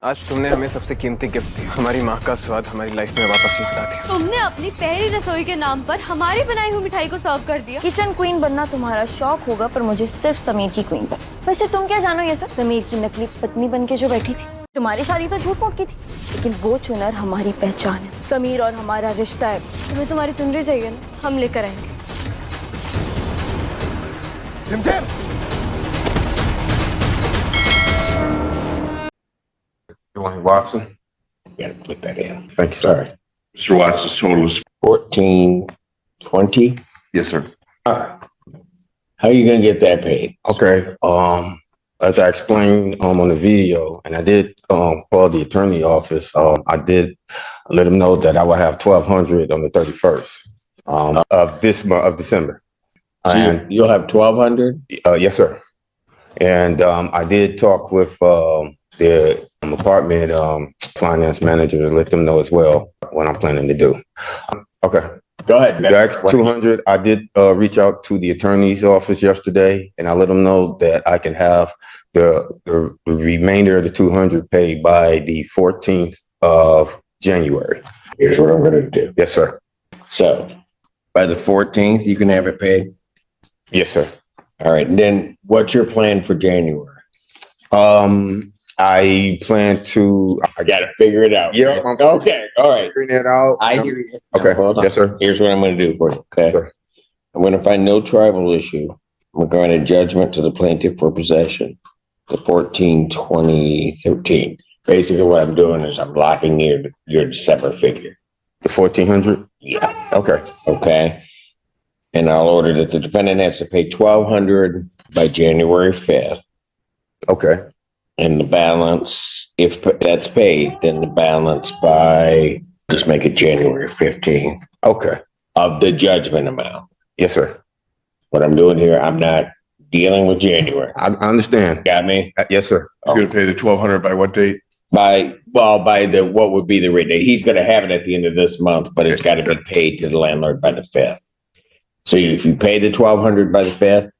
आज तुमने हमें सबसे कीमती गिफ्ट दिया, हमारी माँ का स्वाद हमारी लाइफ में वापस लौटा दिया। तुमने अपनी पहली रसोई के नाम पर हमारी बनाई हुई मिठाई को सर्व कर दिया। किचन क्वीन बनना तुम्हारा शौक होगा, पर मुझे सिर्फ समीर की क्वीन बनना। वैसे तुम क्या जानो ये सब? समीर की नकली पत्नी बन के जो बैठी थी। तुम्हारी शादी तो झूठ मूठ की थी, लेकिन वो चुनर हमारी पहचान है। समीर और हमारा रिश्ता है। तुम्हें तुम्हारी चुनरी चाहिए ना, हम लेकर आएंगे। रिमझिम! Watson? You gotta put that in. Thank you. Sorry. Mr. Watson's total is 1420. yes, sir. How are you gonna get that paid? Okay. As I explained on the video, and I did call the attorney office. I did let them know that I will have 1200 on the 31st of this month of December. So And you'll have 1200? yes, sir. And I did talk with the apartment finance manager to let them know as well what I'm planning to do. Okay. Go ahead. That's 200. I did reach out to the attorney's office yesterday, and I let them know that I can have the remainder of the 200 paid by the 14th of January. Here's what I'm gonna do. Yes, sir. So by the 14th, you can have it paid? Yes, sir. All right. And then what's your plan for January? I plan to. I gotta figure it out. Yeah. Okay. All right. Figuring it out. I hear you. Okay. Now, hold on. Yes, sir. Here's what I'm gonna do for you. Okay. Sure. I'm gonna find no tribal issue. I'm going to judgment to the plaintiff for possession. The 14/20/13. Basically what I'm doing is I'm locking your December figure. The 1400. Yeah. Okay. Okay. And I'll order that the defendant has to pay 1200 by January 5th. Okay. And the balance, if that's paid, then the balance by, just make it January 15th Okay. of the judgment amount. Yes, sir. What I'm doing here, I'm not dealing with January. I understand. Got me? Yes, sir. You're gonna pay the 1200 by what date? By the, what would be the rate date? He's gonna have it at the end of this month, but it's gotta be paid to the landlord by the 5th. So if you pay the 1200 by the 5th,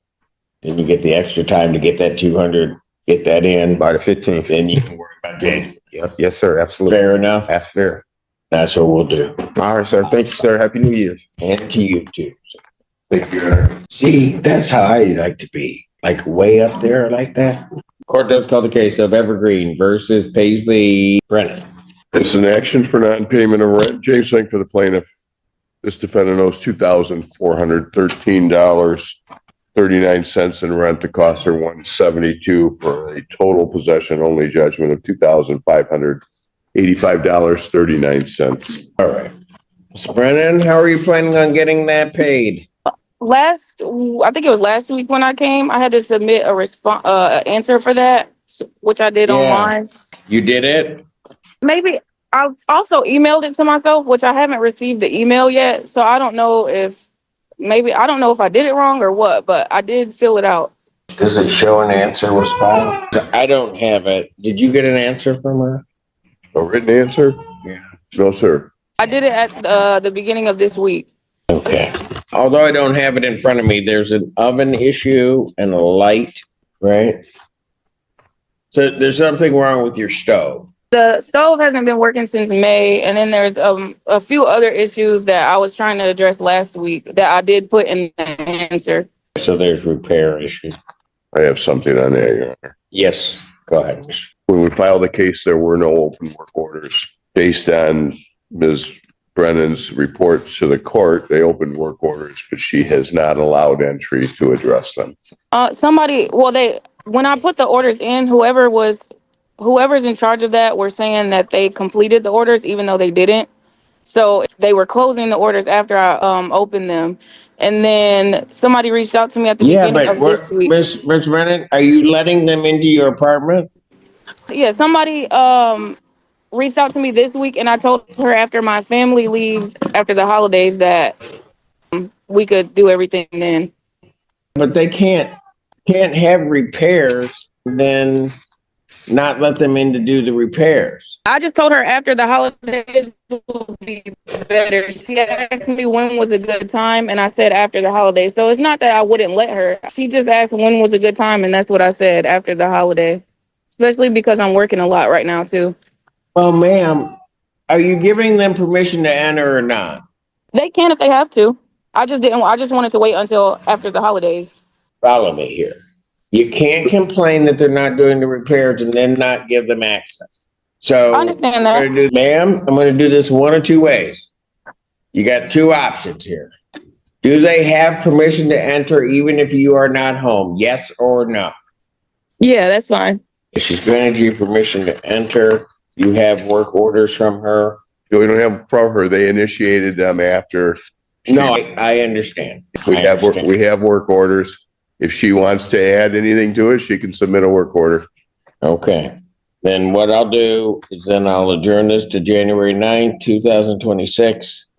then you get the extra time to get that 200, get that in. By the 15th. Then you can worry about January. Yep. Yes, sir. Absolutely. Fair enough? That's fair. That's what we'll do. All right, sir. Thank you, sir. Happy New Year's. And to you too. Thank you, Your Honor. See, that's how I like to be, like way up there like that. Court does call the case of Evergreen versus Paisley Brennan. It's an action for non-payment of rent. James Sink for the plaintiff. This defendant owes $2,413.39 in rent. The costs are $172 for a total possession only judgment of $2,585.39. All right. Ms. Brennan, how are you planning on getting that paid? I think it was last week when I came, I had to submit a response, answer for that, which I did online. You did it? Maybe I also emailed it to myself, which I haven't received the email yet. So I don't know if I did it wrong or what, but I did fill it out. Does it show an answer was filed? I don't have it. Did you get an answer from her? A written answer? Yeah. No, sir. I did it at the beginning of this week. Okay. Although I don't have it in front of me, there's an oven issue and a light, right? So there's something wrong with your stove. The stove hasn't been working since May, and then there's a few other issues that I was trying to address last week that I did put in the answer. So there's repair issue. I have something on there, Your Honor. Yes, go ahead. When we filed the case, there were no open work orders. Based on Ms. Brennan's reports to the court, they opened work orders, but she has not allowed entry to address them. When I put the orders in, whoever's in charge of that were saying that they completed the orders, even though they didn't. So they were closing the orders after I opened them. And then somebody reached out to me at the beginning of this week. Ms. Brennan, are you letting them into your apartment? Yeah, somebody reached out to me this week, and I told her after my family leaves after the holidays that we could do everything then. But they can't have repairs, then not let them in to do the repairs. I just told her after the holidays will be better. She asked me when was a good time, and I said after the holidays. So it's not that I wouldn't let her. She just asked when was a good time, and that's what I said, after the holiday. especially because I'm working a lot right now too. Well, ma'am, are you giving them permission to enter or not? They can if they have to. I just wanted to wait until after the holidays. Follow me here. You can't complain that they're not doing the repairs and then not give them access. So, I understand that. ma'am, I'm going to do this one or two ways. You got two options here. Do they have permission to enter even if you are not home? Yes or no? Yeah, that's fine. If she's granted you permission to enter, you have work orders from her. We don't have from her. They initiated them after. No, I understand. We have work orders. If she wants to add anything to it, she can submit a work order. Okay. Then what I'll do is then I'll adjourn this to January 9th, 2026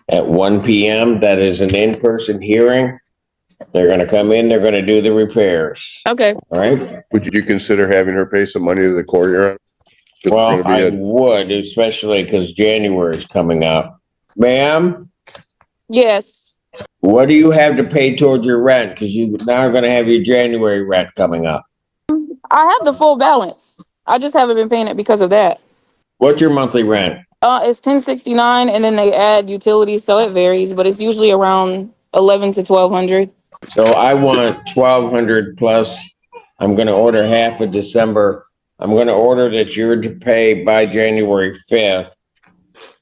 at 1 p.m. That is an in-person hearing. They're going to come in, they're going to do the repairs. Okay. All right. Would you consider having her pay some money to the court, Your Honor? Well, I would, especially because January is coming up. Ma'am, Yes. what do you have to pay towards your rent? Because you now are going to have your January rent coming up. I have the full balance. I just haven't been paying it because of that. What's your monthly rent? It's $10.69, and then they add utilities, so it varies, but it's usually around $1,100 to $1,200. So I want 1,200 plus. I'm going to order half of December. I'm going to order that you're to pay by January 5th,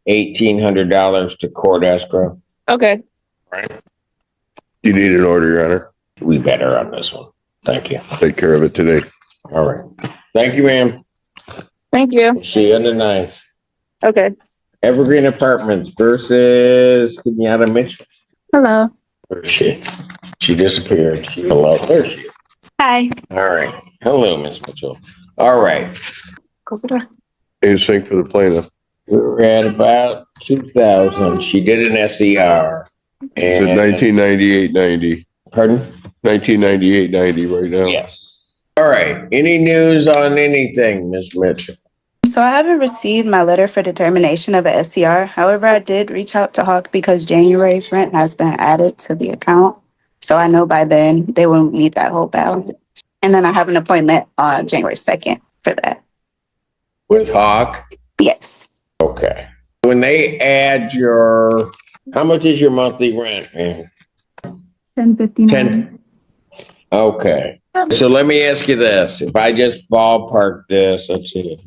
$1,800 to court escrow. Okay. You need an order, Your Honor. We better on this one. Thank you. Take care of it today. All right. Thank you, ma'am. Thank you. See you on the 9th. Okay. Evergreen Apartments versus Kenyatta Mitchell. Hello. Where is she? She disappeared. Hello. There she is. Hi. All right. Hello, Miss Mitchell. All right. Anything for the plaintiff? We're at about 2,000. She did an SER. It's at And 1998.90. pardon? 1998.90 right now. Yes. All right. Any news on anything, Ms. Mitchell? So I haven't received my letter for determination of a SCR. However, I did reach out to Hawk because January's rent has been added to the account. So I know by then they will meet that whole balance. And then I have an appointment on January 2nd for that. With Hawk? Yes. Okay. When they add your, how much is your monthly rent? Man? 1059. 10. Okay. So let me ask you this. If I just ballpark this, let's see.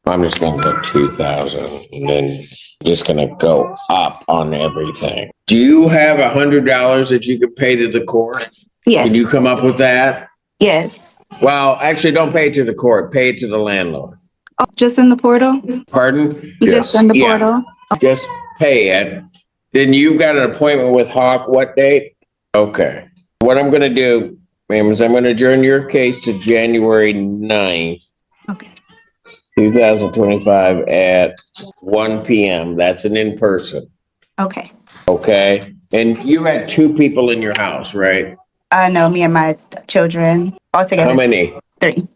I'm just going to go 2,000 and then just going to go up on everything. Do you have $100 that you could pay to the court? Yes. Can you come up with that? Yes. Well, actually, don't pay it to the court. Pay it to the landlord. Oh, just in the portal? Pardon? Just in the Yeah. portal? Just pay it. Then you've got an appointment with Hawk. What date? Okay. What I'm going to do, ma'am, is I'm going to adjourn your case to January 9th, Okay. 2025 at 1 p.m. That's an in-person. Okay. Okay. And you had two people in your house, right? No, me and my children all together. How many? 3.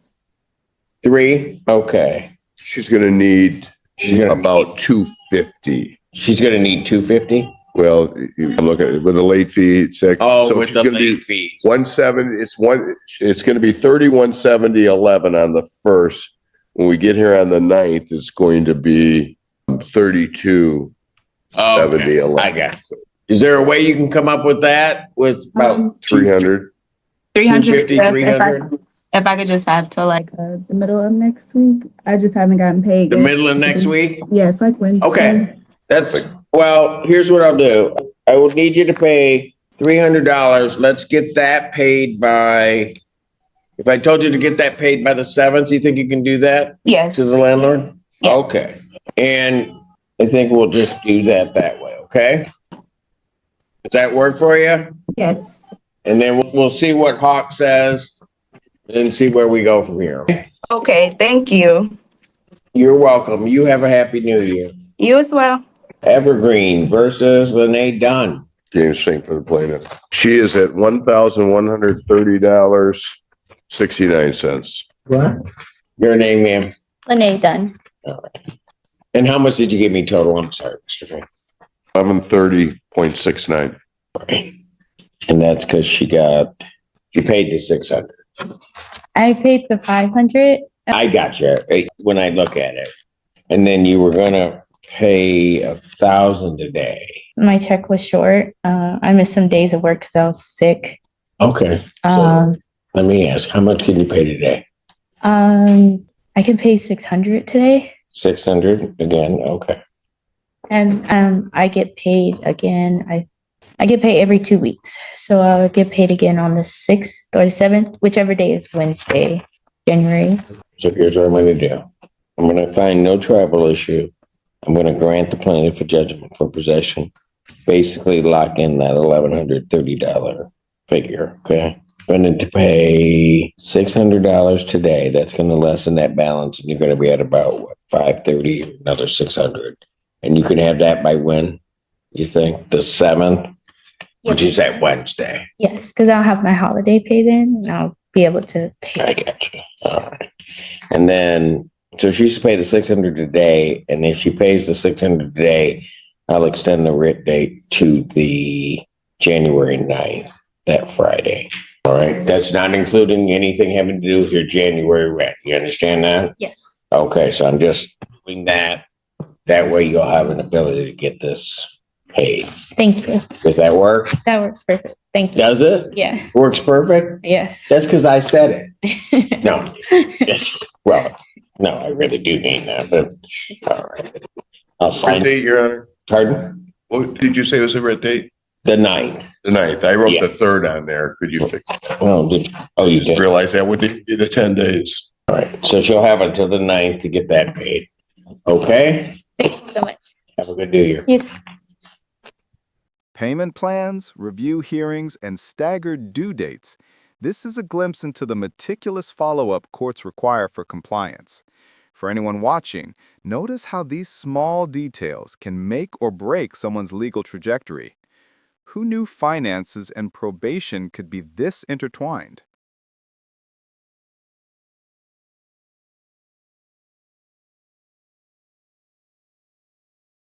3? Okay. She's gonna need She's gonna about 250. She's going to need 250? Well, you look at it with the late fee, it's like, Oh, so with she's the gonna be late fees. 170, it's gonna be 3170.11 on the first. When we get here on the 9th, it's going to be 3270.11. Okay. I got it. Is there a way you can come up with that with about 300. 300. 250, Yes, 300? If I could just have till like the middle of next week. I just haven't gotten paid. The yet. middle of next week? Yes, like Wednesday. Okay. Well, here's what I'll do. I will need you to pay $300. Let's get that paid by, if I told you to get that paid by the 7th, you think you can do that Yes. to the landlord? Yeah. Okay. And I think we'll just do that way, okay? Does that work for you? Yes. And then we'll see what Hawk says and see where we go from here. Okay, thank you. You're welcome. You have a happy new year. You as well. Evergreen versus Lene Dunn. James Sink for the plaintiff. She is at $1,130.69. What? Your name, ma'am? Lene Dunn. All right. And how much did you give me total? I'm sorry, Mr. Frank. 1130.69. Right. And that's because you paid the 600. I paid the 500 I got you when I look at it. And then you were gonna pay 1,000 a day. My check was short. I missed some days of work because I was sick. Okay. So let me ask, how much can you pay today? I can pay 600 today. 600 again. Okay. And I get paid again. I get paid every 2 weeks. So I'll get paid again on the 6th or the 7th, whichever day is Wednesday, January. So here's what I'm gonna do. I'm gonna find no travel issue. I'm gonna grant the plaintiff a judgment for possession. Basically lock in that $1,130 figure, okay? Going to pay $600 today. That's gonna lessen that balance, and you're gonna be at about what, 530, another 600. And you can have that by when? You think the 7th, which is that Wednesday? Yes, because I'll have my holiday pay then, and I'll be able to pay. I got you. All right. And then, so she's paid the 600 a day, and if she pays the 600 a day, I'll extend the writ date to the January 9th, that Friday. All right. That's not including anything having to do with your January rent. You understand that? Yes. Okay. So I'm just doing that. That way you'll have an ability to get this paid. Thank you. Does that work? That works perfect. Thank you. Does it? Yes. Works perfect? Yes. That's because I said it. No. Yes. Well, no, I really do mean that, but all right. I'll What find. date, Your Honor? Pardon? What did you say was the red date? The 9th. The 9th. I wrote Yeah. the 3rd on there. Could you fix? Oh, you Just did. realize that would be the 10 days. All right. So she'll have until the 9th to get that paid. Okay? Thank you so much. Have a good New Year. You Payment plans, review hearings, and staggered due dates. This is a glimpse into the meticulous follow-up courts require for compliance. For anyone watching, notice how these small details can make or break someone's legal trajectory. Who knew finances and probation could be this intertwined?